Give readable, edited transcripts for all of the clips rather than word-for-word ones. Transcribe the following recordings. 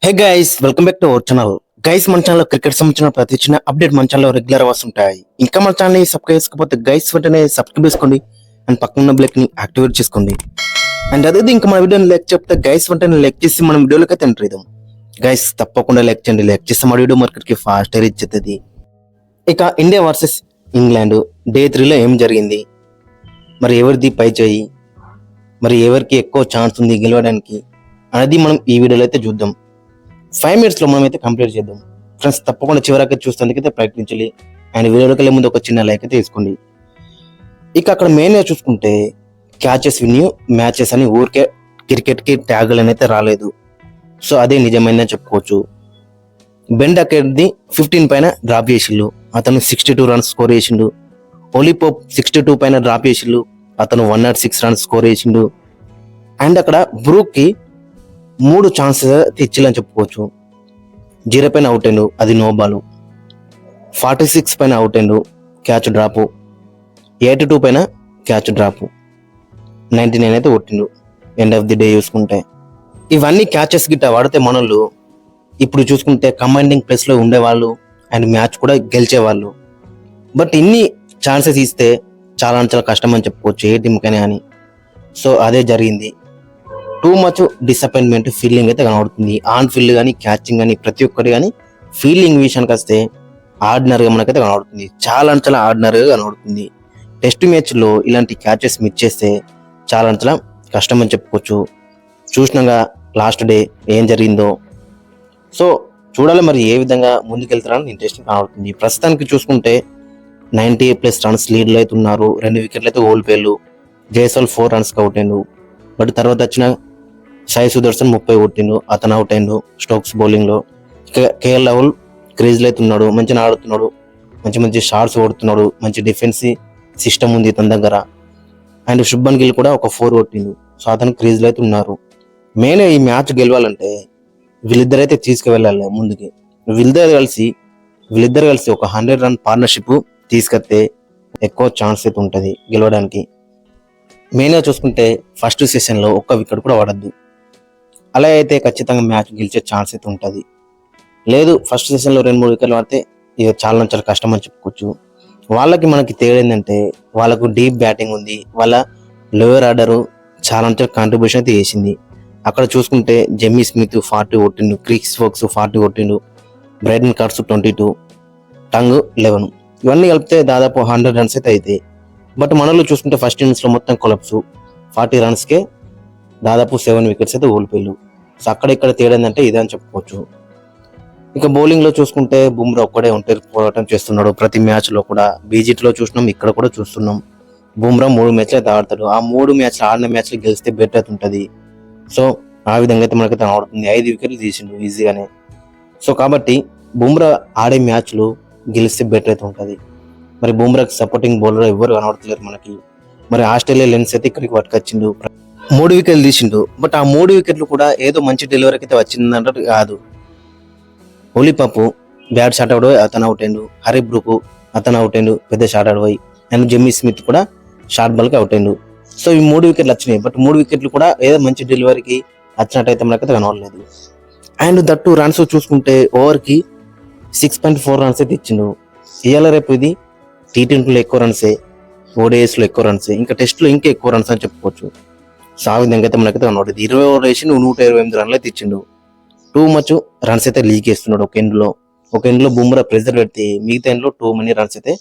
Hey guys, welcome back to our channel. Guys, మన channel cricket సంబంధించిన ప్రతి చిన్న అప్డేట్ మన ఛానల్ రెగ్యులర్ వస్తుంటాయి. ఇంకా మన ఛానల్ ని సబ్స్క్రైబ్ చేసుకోకపోతే గైస్ వెంటనే సబ్స్క్రైబ్ చేసుకోండి అండ్ పక్కన ఉన్న బెల్ ని యాక్టివేట్ చేసుకోండి. అండ్ అదే ఇంకా మన వీడియోని లైక్ చెప్తే గైస్ వెంటనే లైక్ చేసి మన వీడియోలోకి అయితే ఎంటర్ ఇద్దాం. గైస్ తప్పకుండా లైక్ చేయండి. లైక్ చేస్తే మన వీడియో మార్కెట్ కి ఫాస్ట్ రీచ్ అవుతుంది. ఇక ఇండియా వర్సెస్ ఇంగ్లాండ్ డే 3లో ఏం జరిగింది, మరి ఎవరిది పై చేయి, మరి ఎవరికి ఎక్కువ ఛాన్స్ ఉంది గెలవడానికి అనేది మనం ఈ వీడియోలో అయితే చూద్దాం. 5 minutes లో మనం అయితే కంప్లీట్ చేద్దాం. ఫ్రెండ్స్ తప్పకుండా చివరికి చూసేందుకైతే ప్రయత్నించాలి. అండ్ వీడియోలోకి వెళ్ళే ముందు ఒక చిన్న లైక్ అయితే తీసుకోండి. ఇక అక్కడ మెయిన్గా చూసుకుంటే క్యాచెస్ విన్ మ్యాచెస్ అని ఊరికే క్రికెట్ కి ట్యాగులు అయితే రాలేదు. సో అదే నిజమైందని చెప్పుకోవచ్చు. బెన్ డకెట్ది 15 పైన డ్రాప్ చేసిండు, అతను 62 రన్స్ స్కోర్ చేసిండు. ఓలీపోప్ 62 పైన డ్రాప్ చేసిండు, అతను 106 రన్స్ స్కోర్ చేసిండు. అండ్ అక్కడ బ్రూక్ కి 3 ఛాన్సెస్ తెచ్చిలని చెప్పుకోవచ్చు. 0 పైన అవుట్ అయిండు, అది నో బాల్. 46 పైన అవుట్ అయిండు, క్యాచ్ డ్రాప్. 82 పైన క్యాచ్ డ్రాప్. 99 అయితే కొట్టిండు. ఎండ్ ఆఫ్ ది డే చూసుకుంటే ఇవన్నీ క్యాచెస్ గిట్ట వాడితే మనోళ్ళు ఇప్పుడు చూసుకుంటే కమాండింగ్ ప్లేస్ లో ఉండేవాళ్ళు అండ్ మ్యాచ్ కూడా గెలిచేవాళ్ళు. బట్ ఇన్ని ఛాన్సెస్ ఇస్తే చాలా చాలా కష్టం అని చెప్పుకోవచ్చు ఏ టీంకైనా అని. సో అదే జరిగింది. టూ మచ్ డిసప్పాయింట్మెంట్ ఫీలింగ్ అయితే కనబడుతుంది. ఆన్ ఫీల్డ్ కానీ క్యాచింగ్ కానీ ప్రతి ఒక్కటి కానీ ఫీల్డింగ్ విషయానికి వస్తే ఆర్డినరీగా మనకైతే కనబడుతుంది. చాలా చాలా ఆర్డినరీగా కనబడుతుంది. టెస్ట్ మ్యాచ్ లో ఇలాంటి క్యాచెస్ మిస్ చేస్తే చాలా చాలా కష్టం అని చెప్పుకోవచ్చు. చూసినాగా లాస్ట్ డే ఏం జరిగిందో. సో చూడాలి మరి ఏ విధంగా ముందుకెళ్తారని ఇంట్రెస్టింగ్ కనబడుతుంది. ప్రస్తుతానికి చూసుకుంటే 98+ రన్స్ లీడ్లో అయితే ఉన్నారు. 2 వికెట్లు అయితే ఓడిపోయారు. జైస్వాల్ 4 రన్స్ అవుట్ అయిండు. బట్ తర్వాత వచ్చిన సాయి సుదర్శన్ 30 కొట్టిండు, అతను అవుట్ అయిండు స్టోక్స్ బౌలింగ్ లో. కేఎల్ రాహుల్ క్రేజ్ లో అయితే ఉన్నాడు, మంచిగా ఆడుతున్నాడు, మంచి మంచి షాట్స్ కొడుతున్నాడు, మంచి డిఫెన్సివ్ సిస్టమ్ ఉంది తన దగ్గర. అండ్ శుభ్మన్ గిల్ కూడా ఒక 4 కొట్టిండు. సో అతను క్రేజ్ లో అయితే ఉన్నారు. మెయిన్ ఈ మ్యాచ్ గెలవాలంటే వీళ్ళిద్దరైతే తీసుకువెళ్ళాలి ముందుకి. వీళ్ళిద్దరు కలిసి ఒక 100 రన్ పార్ట్నర్షిప్ తీసుకొస్తే ఎక్కువ ఛాన్స్ అయితే ఉంటుంది గెలవడానికి. మెయిన్గా చూసుకుంటే ఫస్ట్ సెషన్లో ఒక్క వికెట్ కూడా పడద్దు. అలా అయితే ఖచ్చితంగా మ్యాచ్ గెలిచే ఛాన్స్ అయితే ఉంటుంది. లేదు ఫస్ట్ సెషన్లో 2-3 వికెట్లు పడితే ఇక చాలా చాలా కష్టం అని చెప్పుకోవచ్చు. వాళ్ళకి మనకి తేడా ఏంటంటే వాళ్ళకు డీప్ బ్యాటింగ్ ఉంది. వాళ్ళ లోయర్ ఆర్డర్ చాలా కాంట్రిబ్యూషన్ అయితే చేసింది. అక్కడ చూసుకుంటే జెమ్మీ స్మిత్ 40 కొట్టిండు, క్రిస్ వోక్స్ 40 కొట్టిండు, బ్రైడన్ కార్డ్స్ 22, టంగ్ 11. ఇవన్నీ కలిపితే దాదాపు 100 రన్స్ అయితే అవుతాయి. బట్ మనలో చూసుకుంటే ఫస్ట్ ఇన్నింగ్స్ లో మొత్తం కొలప్స్ 40 రన్స్కే దాదాపు 7 వికెట్స్ అయితే ఓడిపోయారు. సో అక్కడ ఇక్కడ తేడా ఏంటంటే ఇదే అని చెప్పుకోవచ్చు. ఇక బౌలింగ్ లో చూసుకుంటే బుమ్రా ఒక్కడే ఒంటరి పోరాటం చేస్తున్నాడు ప్రతి మ్యాచ్ లో కూడా. బీజీటీలో చూసినాం, ఇక్కడ కూడా చూస్తున్నాం. బుమ్రా 3 మ్యాచ్లు అయితే ఆడతాడు. ఆ 3 మ్యాచ్లు ఆడిన మ్యాచ్లు గెలిస్తే బెటర్ అయితే ఉంటుంది. సో ఆ విధంగా అయితే మనకైతే ఆడుతుంది. 5 వికెట్లు తీసిండు ఈజీగానే. సో కాబట్టి బుమ్రా ఆడే మ్యాచ్లు గెలిస్తే బెటర్ అయితే ఉంటుంది. మరి బుమ్రాకి సపోర్టింగ్ బౌలర్ ఎవరు కనబడతలేరు మనకి. మరి ఆస్ట్రేలియా లెన్స్ అయితే ఇక్కడికి పట్టుకొచ్చిండు, 3 వికెట్లు తీసిండు. బట్ ఆ 3 వికెట్లు కూడా ఏదో మంచి డెలివరీకి అయితే వచ్చిందంటే కాదు. ఓలీపాపు బ్యాట్ షాట్ అవుట్ పోయి అతను అవుట్ అయిండు. హరి బ్రూక్ అతను అవుట్ అయిండు, పెద్ద షాట్ అవుట్ పోయి. అండ్ జెమ్మీ స్మిత్ కూడా షార్ట్ బాల్ కి అవుట్ అయిండు. సో ఈ 3 వికెట్లు వచ్చినాయి. బట్ 3 వికెట్లు కూడా ఏదో మంచి డెలివరీకి వచ్చినట్టయితే మనకైతే కనబడలేదు. అండ్ దట్టు రన్స్ చూసుకుంటే ఓవర్ కి 6.4 రన్స్ అయితే ఇచ్చిండు. ఇవాళ రేపు ఇది T20లో ఎక్కువ రన్సే, ODIs లో ఎక్కువ రన్సే, ఇంకా టెస్ట్ లో ఇంకా ఎక్కువ రన్స్ అని చెప్పుకోవచ్చు. సో ఆ విధంగా అయితే మనకైతే కనబడేది. 20 ఓవర్ వేసి 128 రన్లు అయితే ఇచ్చిండు. టూ మచ్ రన్స్ అయితే లీక్ వేస్తున్నాడు ఒక ఎండ్ లో బుమ్రా ప్రెజర్ పెడితే మిగతా ఎండ్ లో టూ మనీ రన్స్ అయితే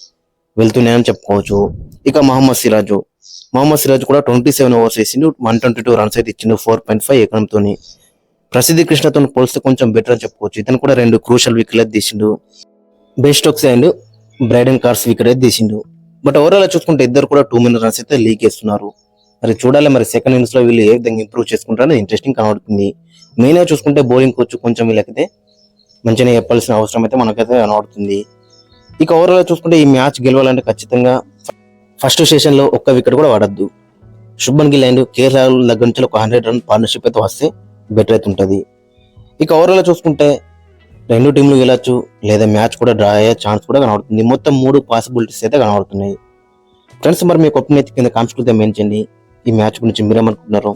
వెళ్తున్నాయని చెప్పుకోవచ్చు. ఇక మహమ్మద్ సిరాజ్ కూడా 27 ఓవర్స్ వేసిండు, 122 రన్స్ అయితే ఇచ్చిండు, 4.5 ఎకరంతో. ప్రసిద్ధి కృష్ణతో పోలిస్తే కొంచెం బెటర్ అని చెప్పుకోవచ్చు. ఇతను కూడా 2 క్రూషల్ వికెట్లు అయితే తీసిండు. Ben Stokes and Brydon Carse wicket అయితే తీసిండు. బట్ ఓవరాల్ చూసుకుంటే ఇద్దరు కూడా 2 many రన్స్ అయితే లీక్ చేస్తున్నారు. మరి చూడాలి మరి సెకండ్ ఇన్నింగ్స్ లో వీళ్ళు ఏ విధంగా ఇంప్రూవ్ చేసుకుంటారని ఇంట్రెస్టింగ్ కనబడుతుంది. మెయిన్ గా చూసుకుంటే బౌలింగ్ కోచ్ కొంచెం వీళ్ళకైతే మంచిగా చెప్పాల్సిన అవసరం అయితే మనకైతే కనబడుతుంది. ఇక ఓవరాల్ చూసుకుంటే ఈ మ్యాచ్ గెలవాలంటే ఖచ్చితంగా ఫస్ట్ సెషన్ లో ఒక్క వికెట్ కూడా పడద్దు. శుభ్మన్ గిల్ అండ్ కేఎల్ రాహుల్ దగ్గర నుంచి ఒక 100 రన్ పార్ట్నర్షిప్ అయితే వస్తే బెటర్ అయితే ఉంటుంది. ఇక ఓవరాల్ చూసుకుంటే 2 టీంలు గెలవచ్చు, లేదా మ్యాచ్ కూడా డ్రా అయ్యే ఛాన్స్ కూడా కనబడుతుంది. మొత్తం 3 పాసిబిలిటీస్ అయితే కనబడుతున్నాయి. ఫ్రెండ్స్ మరి మీకు ఒపీనియన్ కింద కామెంట్స్ అయితే మెన్షన్ చేయండి. ఈ మ్యాచ్ గురించి మీరేమనుకుంటున్నారు?